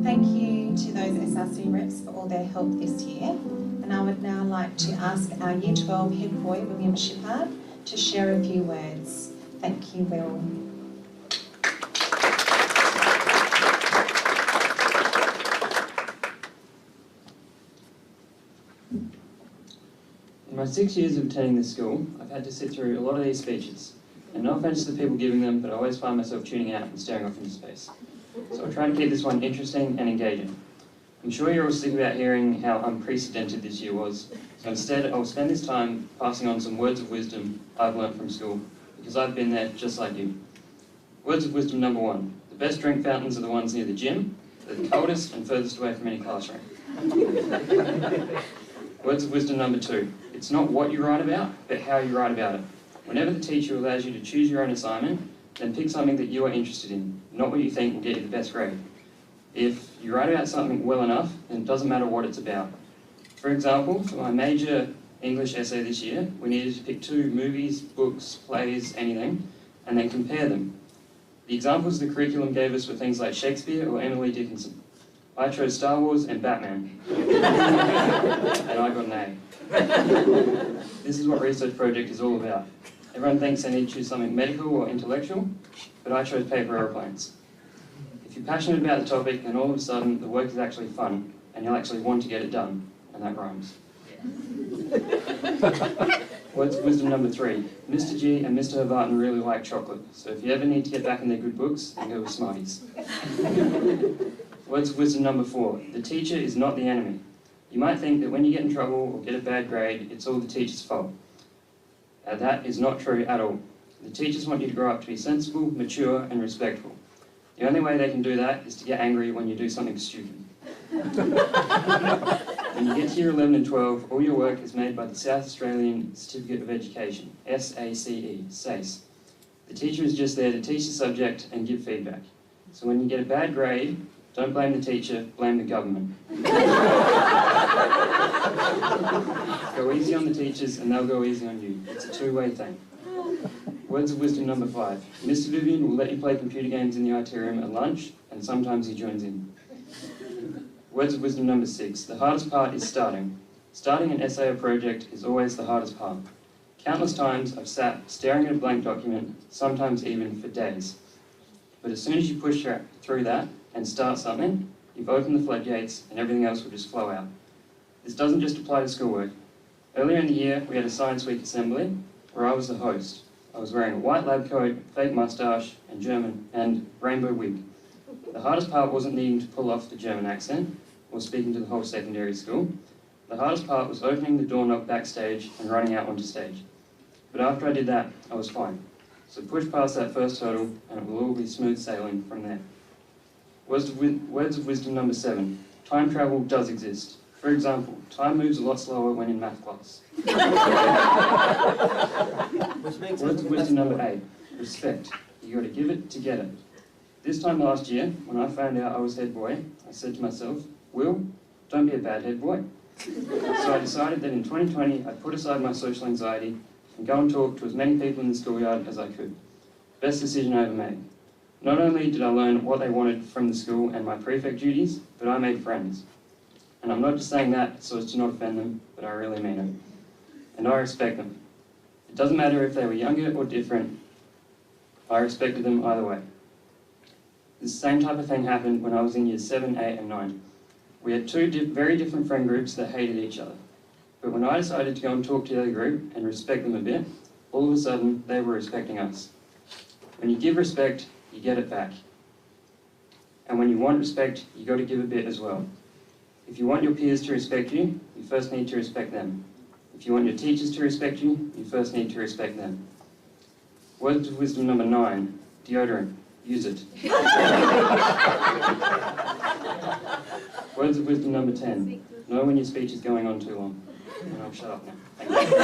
Thank you to those SRC reps for all their help this year. And I would now like to ask our Year 12 head boy, William Shippard, to share a few words. Thank you, Will. In my 6 years of attending this school, I've had to sit through a lot of these speeches. And no offence to the people giving them, but I always find myself tuning out and staring off into space. So I'll try to keep this one interesting and engaging. I'm sure you're all sick about hearing how unprecedented this year was, so instead I'll spend this time passing on some words of wisdom I've learnt from school, because I've been there just like you. Words of wisdom number 1. The best drink fountains are the ones near the gym. They're the coldest and furthest away from any classroom. Words of wisdom number 2. It's not what you write about, but how you write about it. Whenever the teacher allows you to choose your own assignment, then pick something that you are interested in, not what you think will get you the best grade. If you write about something well enough, then it doesn't matter what it's about. For example, for my major English essay this year, we needed to pick 2 movies, books, plays, anything, and then compare them. The examples the curriculum gave us were things like Shakespeare or Emily Dickinson. I chose Star Wars and Batman. And I got an A. This is what research project is all about. Everyone thinks they need to choose something medical or intellectual, but I chose paper aeroplanes. If you're passionate about the topic, then all of a sudden the work is actually fun, and you'll actually want to get it done, and that rhymes. Words of wisdom number 3. Mr. G and Mr. Havartan really like chocolate, so if you ever need to get back in their good books, then go with Smarties. Words of wisdom number 4. The teacher is not the enemy. You might think that when you get in trouble or get a bad grade, it's all the teacher's fault. That is not true at all. The teachers want you to grow up to be sensible, mature, and respectful. The only way they can do that is to get angry when you do something stupid. When you get to year 11 and 12, all your work is made by the South Australian Certificate of Education, SACE, SACE. The teacher is just there to teach the subject and give feedback. So when you get a bad grade, don't blame the teacher, blame the government. Go easy on the teachers and they'll go easy on you. It's a two-way thing. Words of wisdom number 5. Mr. Vivian will let you play computer games in the IT room at lunch, and sometimes he joins in. Words of wisdom number 6. The hardest part is starting. Starting an essay or project is always the hardest part. Countless times I've sat staring at a blank document, sometimes even for days. But as soon as you push through that and start something, you've opened the floodgates and everything else will just flow out. This doesn't just apply to schoolwork. Earlier in the year, we had a Science Week assembly where I was the host. I was wearing a white lab coat, fake moustache, and German, and rainbow wig. The hardest part wasn't needing to pull off the German accent or speaking to the whole secondary school. The hardest part was opening the doorknob backstage and running out onto stage. But after I did that, I was fine. So push past that first hurdle and it will all be smooth sailing from there. Words of wisdom number 7. Time travel does exist. For example, time moves a lot slower when in math class. Words of wisdom number 8. Respect. You got to give it to get it. This time last year, when I found out I was head boy, I said to myself, Will, don't be a bad head boy. So I decided that in 2020, I'd put aside my social anxiety and go and talk to as many people in the schoolyard as I could. Best decision I ever made. Not only did I learn what they wanted from the school and my prefect duties, but I made friends. And I'm not just saying that so as to not offend them, but I really mean it. And I respect them. It doesn't matter if they were younger or different, I respected them either way. The same type of thing happened when I was in years 7, 8 and 9. We had 2 very different friend groups that hated each other. But when I decided to go and talk to the other group and respect them a bit, all of a sudden they were respecting us. When you give respect, you get it back. And when you want respect, you got to give a bit as well. If you want your peers to respect you, you first need to respect them. If you want your teachers to respect you, you first need to respect them. Words of wisdom number 9. Deodorant. Use it. Words of wisdom number 10. Know when your speech is going on too long. And I'll shut up now. Thank you.